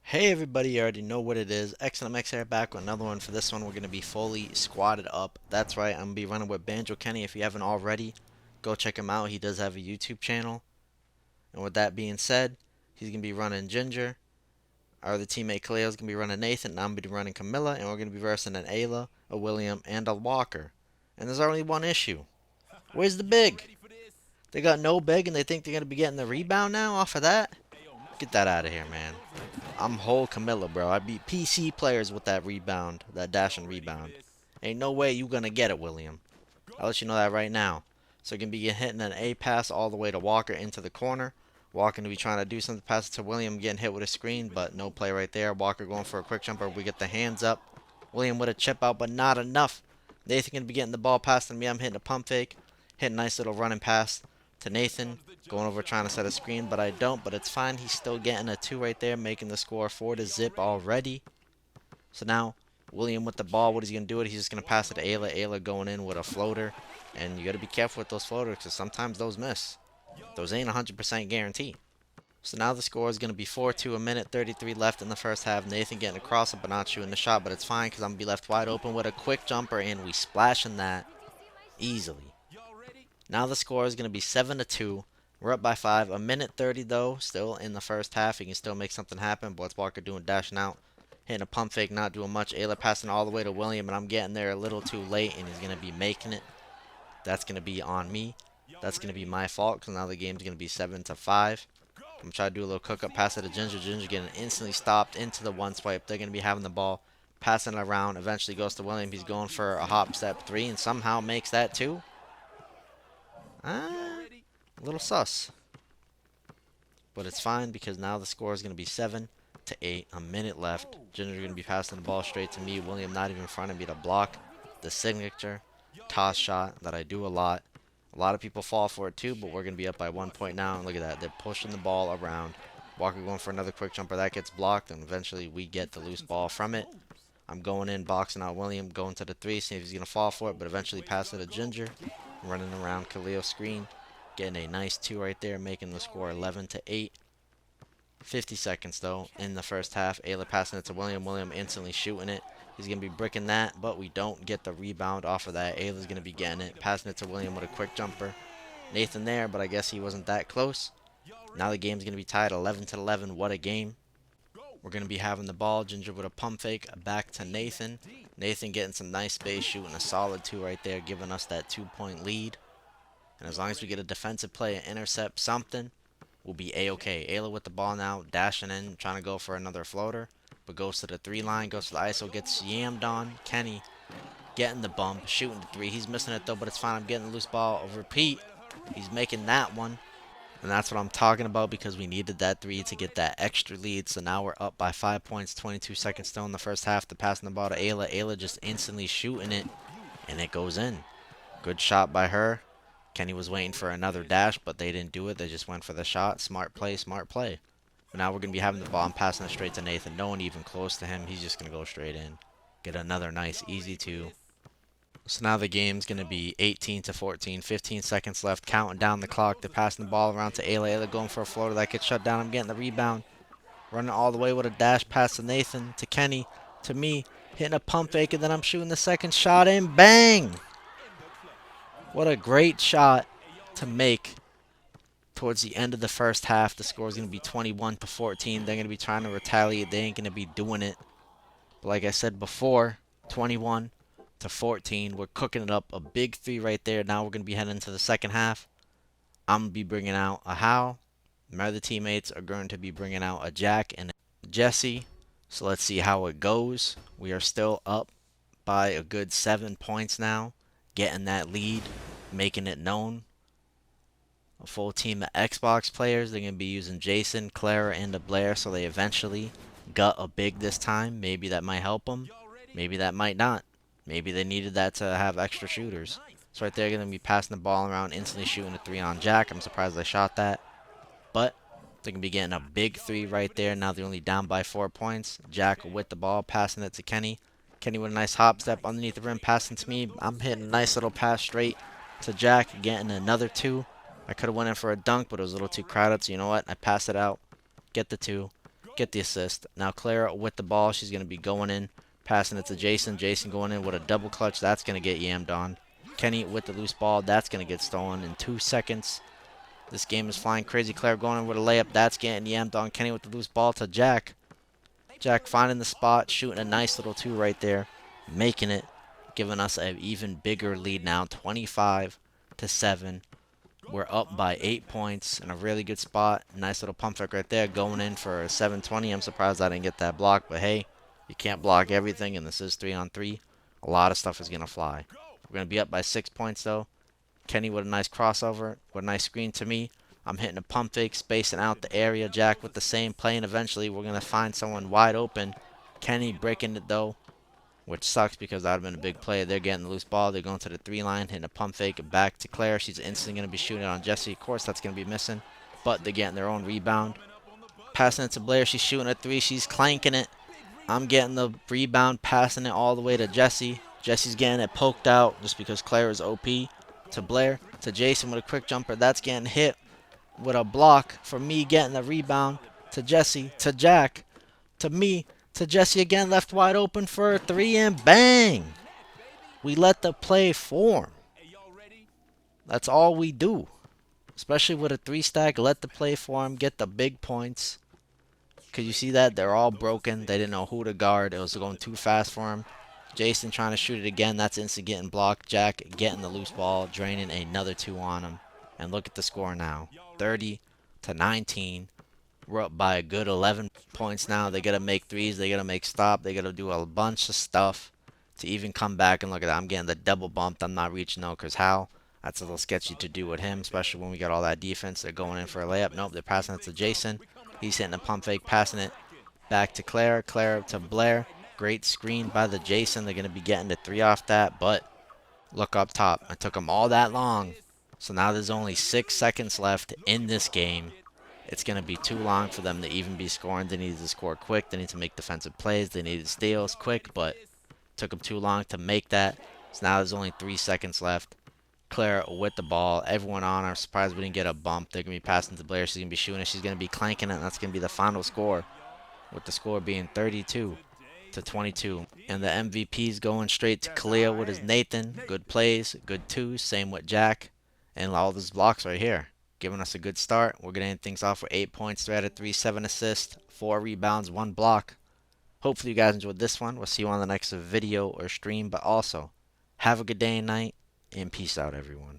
Hey everybody, you already know what it is. XNMX here back with another one. For this one, we're going to be fully squatted up. That's right, I'm going to be running with Banjo Kenny. If you haven't already, go check him out. He does have a YouTube channel. And with that being said, he's going to be running Ginger. Our other teammate Khalil is going to be running Nathan. And I'm going to be running Camilla. And we're going to be versing an Ayla, a William, and a Walker. And there's only one issue. Where's the big? They got no big and they think they're going to be getting the rebound now off of that? Get that out of here, man. I'm whole Camilla, bro. I beat PC players with that rebound, that dash and rebound. Ain't no way you gonna get it, William. I'll let you know that right now. So you're gonna be hitting an A pass all the way to Walker into the corner. Walker gonna be trying to do something, pass it to William, getting hit with a screen, but no play right there. Walker going for a quick jumper. We get the hands up. William with a chip out, but not enough. Nathan gonna be getting the ball passed to me. I'm hitting a pump fake. Hit a nice little running pass to Nathan. Going over trying to set a screen, but I don't. But it's fine. He's still getting a 2 right there, making the score 4-0 already. So now, William with the ball, what he's going to do? He's just going to pass it to Ayla. Ayla going in with a floater. And you got to be careful with those floaters because sometimes those miss. Those ain't 100% guarantee. So now the score is going to be 4-2, a minute 33 left in the first half. Nathan getting across it, but not shooting the shot. But it's fine because I'm going to be left wide open with a quick jumper. And we splashing that easily. Now the score is going to be 7-2. We're up by 5. A minute 30 though, still in the first half. He can still make something happen. But Walker doing dashing out, hitting a pump fake, not doing much. Ayla passing all the way to William, and I'm getting there a little too late, and he's going to be making it. That's going to be on me. That's going to be my fault because now the game's going to be 7-5. I'm going to try to do a little cook up, pass it to Ginger. Ginger getting instantly stopped into the one swipe. They're going to be having the ball, passing it around. Eventually goes to William. He's going for a hop step 3 and somehow makes that 2. A little sus. But it's fine because now the score is going to be 7-8. A minute left. Ginger's going to be passing the ball straight to me. William not even in front of me to block the signature toss shot that I do a lot. A lot of people fall for it too, but we're going to be up by 1 point now. And look at that. They're pushing the ball around. Walker going for another quick jumper. That gets blocked, and eventually we get the loose ball from it. I'm going in, boxing out William, going to the 3, seeing if he's going to fall for it, but eventually pass it to Ginger. Running around Khalil's screen. Getting a nice 2 right there, making the score 11-8. 50 seconds, though, in the first half. Ayla passing it to William. William instantly shooting it. He's going to be bricking that, but we don't get the rebound off of that. Ayla's going to be getting it. Passing it to William with a quick jumper. Nathan there, but I guess he wasn't that close. Now the game's going to be tied 11-11. What a game. We're going to be having the ball. Ginger with a pump fake. Back to Nathan. Nathan getting some nice space, shooting a solid 2 right there, giving us that 2-point lead. And as long as we get a defensive play, an intercept, something, we'll be A-okay. Ayla with the ball now, dashing in, trying to go for another floater. But goes to the 3 line, goes to the ISO, gets yammed on. Kenny getting the bump, shooting the 3. He's missing it though, but it's fine. I'm getting the loose ball. Repeat. He's making that one. And that's what I'm talking about because we needed that 3 to get that extra lead. So now we're up by 5 points, 22 seconds still in the first half. The passing the ball to Ayla. Ayla just instantly shooting it, and it goes in. Good shot by her. Kenny was waiting for another dash, but they didn't do it. They just went for the shot. Smart play, smart play. But now we're going to be having the ball and passing it straight to Nathan. No one even close to him. He's just going to go straight in. Get another nice, easy 2. So now the game's going to be 18-14. 15 seconds left. Counting down the clock. They're passing the ball around to Ayla. Ayla going for a floater that gets shut down. I'm getting the rebound. Running all the way with a dash pass to Nathan, to Kenny, to me. Hitting a pump fake, and then I'm shooting the second shot in. Bang! What a great shot to make towards the end of the first half. The score is going to be 21-14. They're going to be trying to retaliate. They ain't going to be doing it. But like I said before, 21-14. We're cooking it up. A big 3 right there. Now we're going to be heading into the second half. I'm going to be bringing out a Hal. My other teammates are going to be bringing out a Jack and a Jesse. So let's see how it goes. We are still up by a good 7 points now. Getting that lead, making it known. A full team of Xbox players. They're going to be using Jason, Clara, and a Blair, so they eventually got a big this time. Maybe that might help them. Maybe that might not. Maybe they needed that to have extra shooters. So right there, going to be passing the ball around, instantly shooting a 3 on Jack. I'm surprised I shot that. But they're going to be getting a big 3 right there. Now they're only down by 4 points. Jack with the ball, passing it to Kenny. Kenny with a nice hop step underneath the rim, passing to me. I'm hitting a nice little pass straight to Jack, getting another 2. I could have went in for a dunk, but it was a little too crowded, so you know what? I pass it out, get the 2. get the assist. Now Clara with the ball. She's going to be going in, passing it to Jason. Jason going in with a double clutch. That's going to get yammed on. Kenny with the loose ball. That's going to get stolen in 2 seconds. This game is flying crazy. Clara going in with a layup. That's getting yammed on. Kenny with the loose ball to Jack. Jack finding the spot, shooting a nice little 2 right there, making it, giving us an even bigger lead now, 25-7. We're up by 8 points in a really good spot. Nice little pump fake right there, going in for a 720. I'm surprised I didn't get that block, but hey, you can't block everything, and this is 3-on-3. A lot of stuff is going to fly. We're going to be up by 6 points, though. Kenny with a nice crossover, with a nice screen to me. I'm hitting a pump fake, spacing out the area. Jack with the same play, and eventually we're going to find someone wide open. Kenny breaking it, though, which sucks because that would have been a big play. They're getting the loose ball. They're going to the 3 line, hitting a pump fake back to Claire. She's instantly going to be shooting it on Jessie. Of course, that's going to be missing, but they're getting their own rebound. Passing it to Blair. She's shooting a 3. She's clanking it. I'm getting the rebound, passing it all the way to Jessie. Jessie's getting it poked out just because Claire is OP. To Blair, to Jason with a quick jumper. That's getting hit with a block for me, getting the rebound. To Jessie, to Jack, to me, to Jessie again, left wide open for a 3, and bang! We let the play form. That's all we do. Especially with a 3 stack, let the play form, get the big points. Because you see that? They're all broken. They didn't know who to guard. It was going too fast for him. Jason trying to shoot it again. That's instant getting blocked. Jack getting the loose ball, draining another 2 on him. And look at the score now. 30-19. We're up by a good 11 points now. They got to make threes. They got to make stop. They got to do a bunch of stuff to even come back. And look at that. I'm getting the double bumped. I'm not reaching no because how? That's a little sketchy to do with him, especially when we got all that defense. They're going in for a layup. Nope, they're passing it to Jason. He's hitting a pump fake, passing it back to Claire. Claire to Blair. Great screen by the Jason. They're going to be getting the 3 off that, but look up top. It took them all that long. So now there's only 6 seconds left in this game. It's going to be too long for them to even be scoring. They needed to score quick. They need to make defensive plays. They needed steals quick, but it took them too long to make that. So now there's only 3 seconds left. Claire with the ball. Everyone on her. Surprised we didn't get a bump. They're going to be passing to Blair. She's going to be shooting it. She's going to be clanking it, and that's going to be the final score, with the score being 32-22. And the MVP's going straight to Khalil with his Nathan. Good plays, good 2s. Same with Jack. And all those blocks right here. Giving us a good start. We're going to end things off with 8 points, 3 out of 3, 7 assists, 4 rebounds, 1 block. Hopefully you guys enjoyed this one. We'll see you on the next video or stream. But also, have a good day and night. And peace out, everyone.